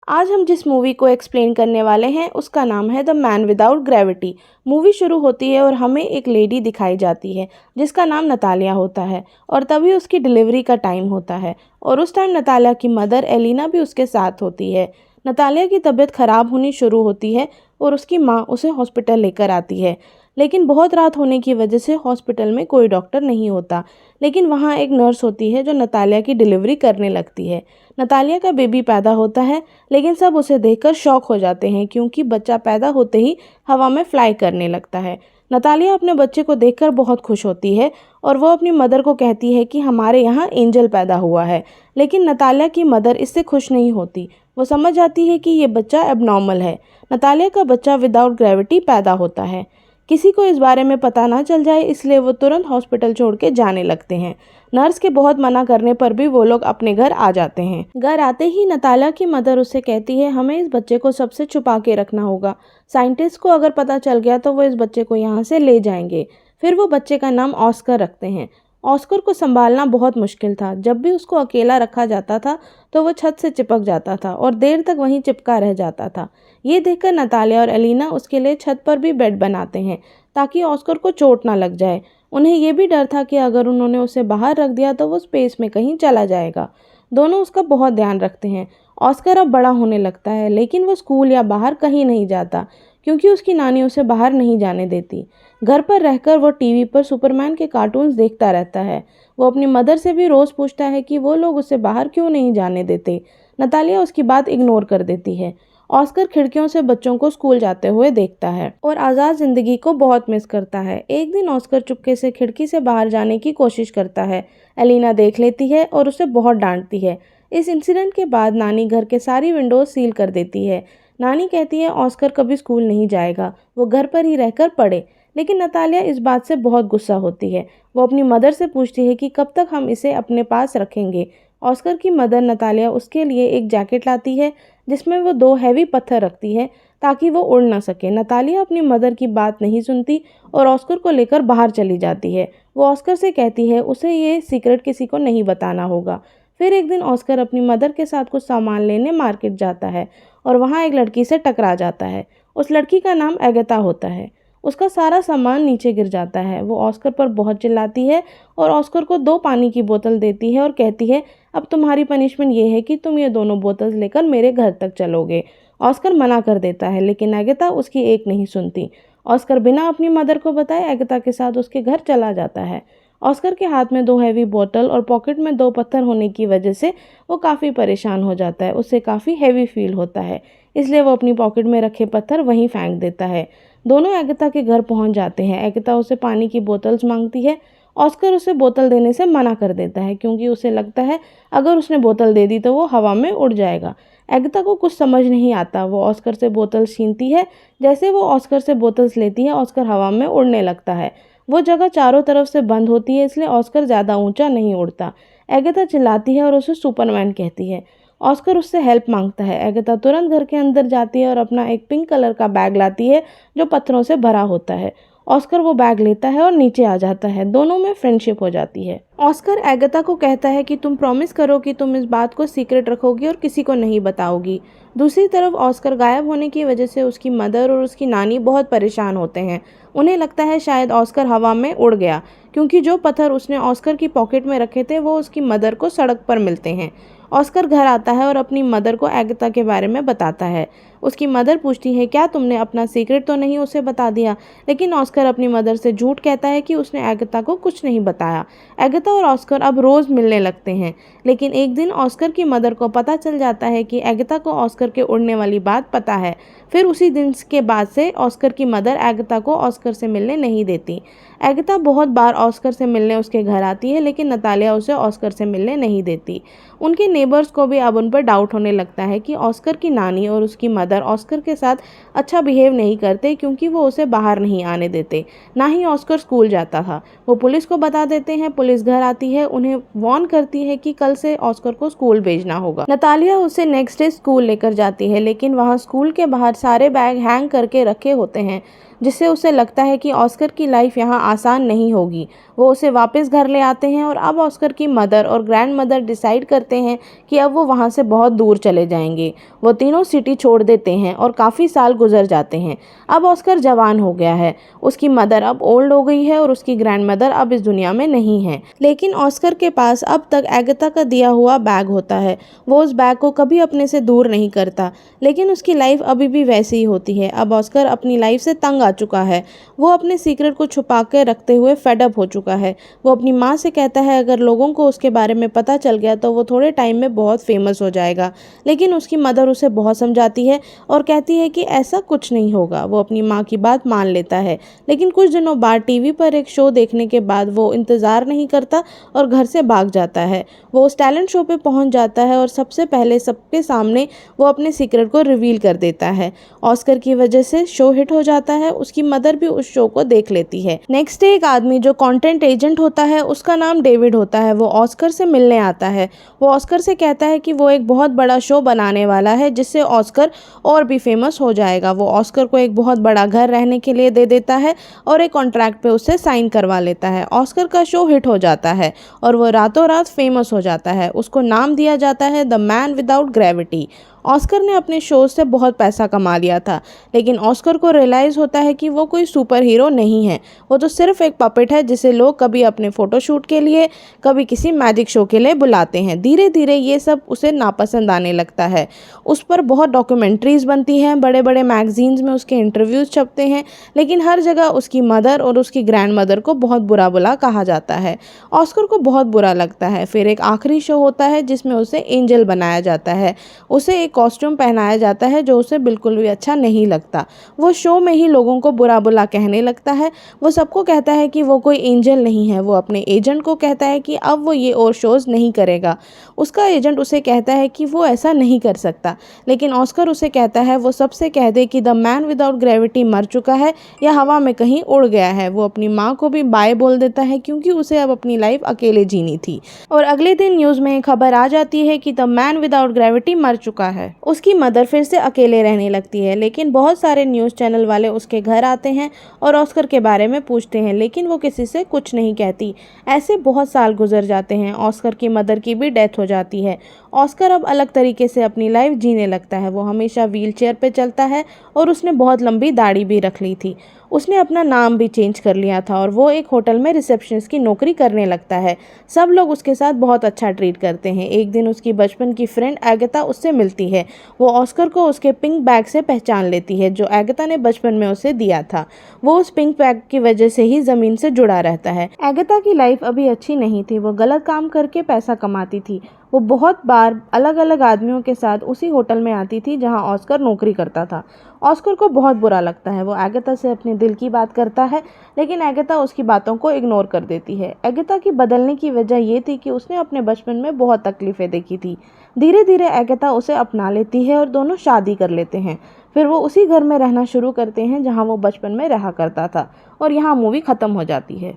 आज हम जिस मूवी को एक्सप्लेन करने वाले हैं उसका नाम है the man without gravity. Movie शुरू होती है और हमें एक लेडी दिखाई जाती है जिसका नाम नतालिया होता है और तभी उसकी डिलीवरी का टाइम होता है और उस टाइम नतालिया की मदर एलिना भी उसके साथ होती है। नतालिया की तबीयत ख़राब होनी शुरू होती है और उसकी माँ उसे हॉस्पिटल लेकर आती है, लेकिन बहुत रात होने की वजह से हॉस्पिटल में कोई डॉक्टर नहीं होता। लेकिन वहाँ एक नर्स होती है जो नतालिया की डिलीवरी करने लगती है। नतालिया का बेबी पैदा होता है, लेकिन सब उसे देखकर शॉक हो जाते हैं क्योंकि बच्चा पैदा होते ही हवा में फ्लाई करने लगता है। नतालिया अपने बच्चे को देखकर बहुत खुश होती है और वो अपनी मदर को कहती है कि हमारे यहाँ एंजल पैदा हुआ है। लेकिन नतालिया की मदर इससे खुश नहीं होती। वो समझ जाती है कि ये बच्चा एबनॉर्मल है। नतालिया का बच्चा विदाउट ग्रेविटी पैदा होता है। किसी को इस बारे में पता ना चल जाए इसलिए वो तुरंत हॉस्पिटल छोड़ के जाने लगते हैं। नर्स के बहुत मना करने पर भी वो लोग अपने घर आ जाते हैं। घर आते ही नतालिया की मदर उससे कहती है हमें इस बच्चे को सबसे छुपा के रखना होगा। साइंटिस्ट को अगर पता चल गया तो वो इस बच्चे को यहाँ से ले जाएंगे। फिर वो बच्चे का नाम ऑस्कर रखते हैं। ऑस्कर को संभालना बहुत मुश्किल था। जब भी उसको अकेला रखा जाता था तो वो छत से चिपक जाता था और देर तक वहीं चिपका रह जाता था। ये देखकर नतालिया और एलिना उसके लिए छत पर भी बेड बनाते हैं ताकि ऑस्कर को चोट ना लग जाए। उन्हें ये भी डर था कि अगर उन्होंने उसे बाहर रख दिया तो वो स्पेस में कहीं चला जाएगा। दोनों उसका बहुत ध्यान रखते हैं। ऑस्कर अब बड़ा होने लगता है, लेकिन वो स्कूल या बाहर कहीं नहीं जाता क्योंकि उसकी नानी उसे बाहर नहीं जाने देती। घर पर रहकर वो टीवी पर सुपरमैन के कार्टून्स देखता रहता है। वो अपनी मदर से भी रोज़ पूछता है कि वो लोग उसे बाहर क्यों नहीं जाने देते। नतालिया उसकी बात इग्नोर कर देती है। ऑस्कर खिड़कियों से बच्चों को स्कूल जाते हुए देखता है और आज़ाद ज़िंदगी को बहुत मिस करता है। एक दिन ऑस्कर चुपके से खिड़की से बाहर जाने की कोशिश करता है। एलिना देख लेती है और उसे बहुत डांटती है। इस इंसिडेंट के बाद नानी घर के सारी विंडोज सील कर देती है। नानी कहती है ऑस्कर कभी स्कूल नहीं जाएगा, वो घर पर ही रहकर पढ़े। लेकिन नतालिया इस बात से बहुत गुस्सा होती है। वो अपनी मदर से पूछती है कि कब तक हम इसे अपने पास रखेंगे। ऑस्कर की मदर नतालिया उसके लिए एक जैकेट लाती है जिसमें वो 2 हैवी पत्थर रखती है ताकि वो उड़ ना सके। नतालिया अपनी मदर की बात नहीं सुनती और ऑस्कर को लेकर बाहर चली जाती है। वो ऑस्कर से कहती है उसे ये सीक्रेट किसी को नहीं बताना होगा। फिर एक दिन ऑस्कर अपनी मदर के साथ कुछ सामान लेने मार्केट जाता है और वहाँ एक लड़की से टकरा जाता है। उस लड़की का नाम एगाथा होता है। उसका सारा सामान नीचे गिर जाता है। वो ऑस्कर पर बहुत चिल्लाती है और ऑस्कर को 2 पानी की बोतल देती है और कहती है अब तुम्हारी पनिशमेंट ये है कि तुम ये दोनों बोतल लेकर मेरे घर तक चलोगे। ऑस्कर मना कर देता है, लेकिन एगाथा उसकी एक नहीं सुनती। ऑस्कर बिना अपनी मदर को बताए एगाथा के साथ उसके घर चला जाता है। ऑस्कर के हाथ में 2 हैवी बोतल और पॉकेट में 2 पत्थर होने की वजह से वो काफ़ी परेशान हो जाता है। उसे काफ़ी हैवी फील होता है, इसलिए वो अपनी पॉकेट में रखे पत्थर वहीं फेंक देता है। दोनों एगाथा के घर पहुंच जाते हैं। एगाथा उसे पानी की बोतल्स मांगती है। ऑस्कर उसे बोतल देने से मना कर देता है क्योंकि उसे लगता है अगर उसने बोतल दे दी तो वो हवा में उड़ जाएगा। एगाथा को कुछ समझ नहीं आता। वो ऑस्कर से बोतल छीनती है। जैसे वो ऑस्कर से बोतल्स लेती है, ऑस्कर हवा में उड़ने लगता है। वो जगह चारों तरफ से बंद होती है, इसलिए ऑस्कर ज़्यादा ऊंचा नहीं उड़ता। एगाथा चिल्लाती है और उसे सुपरमैन कहती है। ऑस्कर उससे हेल्प मांगता है। एगाथा तुरंत घर के अंदर जाती है और अपना एक पिंक कलर का बैग लाती है जो पत्थरों से भरा होता है। ऑस्कर वो बैग लेता है और नीचे आ जाता है। दोनों में फ्रेंडशिप हो जाती है। ऑस्कर एगाथा को कहता है कि तुम प्रॉमिस करो कि तुम इस बात को सीक्रेट रखोगी और किसी को नहीं बताओगी। दूसरी तरफ ऑस्कर गायब होने की वजह से उसकी मदर और उसकी नानी बहुत परेशान होते हैं। उन्हें लगता है शायद ऑस्कर हवा में उड़ गया क्योंकि जो पत्थर उसने ऑस्कर की पॉकेट में रखे थे वो उसकी मदर को सड़क पर मिलते हैं। ऑस्कर घर आता है और अपनी मदर को एगाथा के बारे में बताता है। उसकी मदर पूछती है क्या तुमने अपना सीक्रेट तो नहीं उसे बता दिया, लेकिन ऑस्कर अपनी मदर से झूठ कहता है कि उसने एगाथा को कुछ नहीं बताया। एगाथा और ऑस्कर अब रोज़ मिलने लगते हैं, लेकिन एक दिन ऑस्कर की मदर को पता चल जाता है कि एगाथा को ऑस्कर के उड़ने वाली बात पता है। फिर उसी दिन के बाद से ऑस्कर की मदर एगाथा को ऑस्कर से मिलने नहीं देती। एगाथा बहुत बार ऑस्कर से मिलने उसके घर आती है, लेकिन नतालिया उसे ऑस्कर से मिलने नहीं देती। उनके नेबर्स को भी अब उन पर डाउट होने लगता है कि ऑस्कर की नानी और उसकी मदर ऑस्कर के साथ अच्छा बिहेव नहीं करते क्योंकि वो उसे बाहर नहीं आने देते। ना ही ऑस्कर स्कूल जाता था। वो पुलिस को बता देते हैं। पुलिस घर आती है, उन्हें वार्न करती है कि कल से ऑस्कर को स्कूल भेजना होगा। नतालिया उसे नेक्स्ट डे स्कूल लेकर जाती है, लेकिन वहाँ स्कूल के बाहर सारे बैग हैंग करके रखे होते हैं। जिससे उसे लगता है कि ऑस्कर की लाइफ यहाँ आसान नहीं होगी। वो उसे वापस घर ले आते हैं और अब ऑस्कर की मदर और ग्रैंड मदर डिसाइड करते हैं कि अब वो वहाँ से बहुत दूर चले जाएंगे। वो तीनों सिटी छोड़ देते हैं और काफ़ी साल गुजर जाते हैं। अब ऑस्कर जवान हो गया है, उसकी मदर अब ओल्ड हो गई है और उसकी ग्रैंड मदर अब इस दुनिया में नहीं है। लेकिन ऑस्कर के पास अब तक एगाथा का दिया हुआ बैग होता है। वो उस बैग को कभी अपने से दूर नहीं करता, लेकिन उसकी लाइफ अभी भी वैसी ही होती है। अब ऑस्कर अपनी लाइफ से तंग आ चुका है। वो अपने सीक्रेट को छुपा के रखते हुए फेड अप हो चुका है। वो अपनी माँ से कहता है अगर लोगों को उसके बारे में पता चल गया तो वो थोड़े टाइम में बहुत फेमस हो जाएगा, लेकिन उसकी मदर उसे बहुत समझाती है और कहती है कि ऐसा कुछ नहीं होगा। वो अपनी माँ की बात मान लेता है, लेकिन कुछ दिनों बाद टीवी पर एक शो देखने के बाद वो इंतज़ार नहीं करता और घर से भाग जाता है। वो उस टैलेंट शो पे पहुंच जाता है और सबसे पहले सबके सामने वो अपने सीक्रेट को रिवील कर देता है। ऑस्कर की वजह से शो हिट हो जाता है। उसकी मदर भी उस शो को देख लेती है। नेक्स्ट डे एक आदमी जो कंटेंट एजेंट होता है, उसका नाम डेविड होता है, वो ऑस्कर से मिलने आता है। वो ऑस्कर से कहता है कि वो एक बहुत बड़ा शो बनाने वाला है जिससे ऑस्कर और भी फेमस हो जाएगा। वो ऑस्कर को एक बहुत बड़ा घर रहने के लिए दे देता है और एक कॉन्ट्रैक्ट पे उससे साइन करवा लेता है। ऑस्कर का शो हिट हो जाता है और वो रातों रात फेमस हो जाता है। उसको नाम दिया जाता है the man without gravity. Oscar ने अपने शो से बहुत पैसा कमा लिया था, लेकिन ऑस्कर को रियलाइज़ होता है कि वो कोई सुपर हीरो नहीं है। वो तो सिर्फ एक पपेट है जिसे लोग कभी अपने फ़ोटोशूट के लिए, कभी किसी मैजिक शो के लिए बुलाते हैं। धीरे धीरे ये सब उसे नापसंद आने लगता है। उस पर बहुत डॉक्यूमेंट्रीज़ बनती हैं, बड़े बड़े मैगजीन्स में उसके इंटरव्यूज़ छपते हैं, लेकिन हर जगह उसकी मदर और उसकी ग्रैंड मदर को बहुत बुरा बुला कहा जाता है। ऑस्कर को बहुत बुरा लगता है। फिर एक आखिरी शो होता है जिसमें उसे एंजल बनाया जाता है। उसे एक कॉस्ट्यूम पहनाया जाता है जो उसे बिल्कुल भी अच्छा नहीं लगता। वो शो में ही लोगों को बुरा बुला कहने लगता है। वो सबको कहता है कि वो कोई एंजल नहीं है। वो अपने एजेंट को कहता है कि अब वो ये और शोज़ नहीं करेगा। उसका एजेंट उसे कहता है कि वो ऐसा नहीं कर सकता, लेकिन ऑस्कर उसे कहता है वो सबसे कह दे कि द मैन विदाउट ग्रेविटी मर चुका है या हवा में कहीं उड़ गया है। वो अपनी माँ को भी बाय बोल देता है क्योंकि उसे अब अपनी लाइफ अकेले जीनी थी। और अगले दिन न्यूज़ में खबर आ जाती है कि द मैन विदाउट ग्रेविटी मर चुका है। उसकी मदर फिर से अकेले रहने लगती है, लेकिन बहुत सारे न्यूज़ चैनल वाले उसके घर आते हैं और ऑस्कर के बारे में पूछते हैं, लेकिन वो किसी से कुछ नहीं कहती। ऐसे बहुत साल गुजर जाते हैं। ऑस्कर की मदर की भी डेथ हो जाती है। ऑस्कर अब अलग तरीके से अपनी लाइफ जीने लगता है। वो हमेशा व्हीलचेयर पे चलता है और उसने बहुत लंबी दाढ़ी भी रख ली थी। उसने अपना नाम भी चेंज कर लिया था और वो एक होटल में रिसेप्शनिस्ट की नौकरी करने लगता है। सब लोग उसके साथ बहुत अच्छा ट्रीट करते हैं। एक दिन उसकी बचपन की फ्रेंड एगाथा उससे मिलती है। वो ऑस्कर को उसके पिंक बैग से पहचान लेती है जो एगाथा ने बचपन में उसे दिया था। वो उस पिंक बैग की वजह से ही ज़मीन से जुड़ा रहता है। एगाथा की लाइफ अभी अच्छी नहीं थी। वो गलत काम करके पैसा कमाती थी। वो बहुत बार अलग अलग आदमियों के साथ उसी होटल में आती थी जहां ऑस्कर नौकरी करता था। ऑस्कर को बहुत बुरा लगता है। वो एगाथा से अपने दिल की बात करता है, लेकिन एगाथा उसकी बातों को इग्नोर कर देती है। एगाथा की बदलने की वजह ये थी कि उसने अपने बचपन में बहुत तकलीफ़ें देखी थी। धीरे धीरे एगाथा उसे अपना लेती है और दोनों शादी कर लेते हैं। फिर वो उसी घर में रहना शुरू करते हैं जहाँ वो बचपन में रहा करता था। और यहाँ मूवी ख़त्म हो जाती है।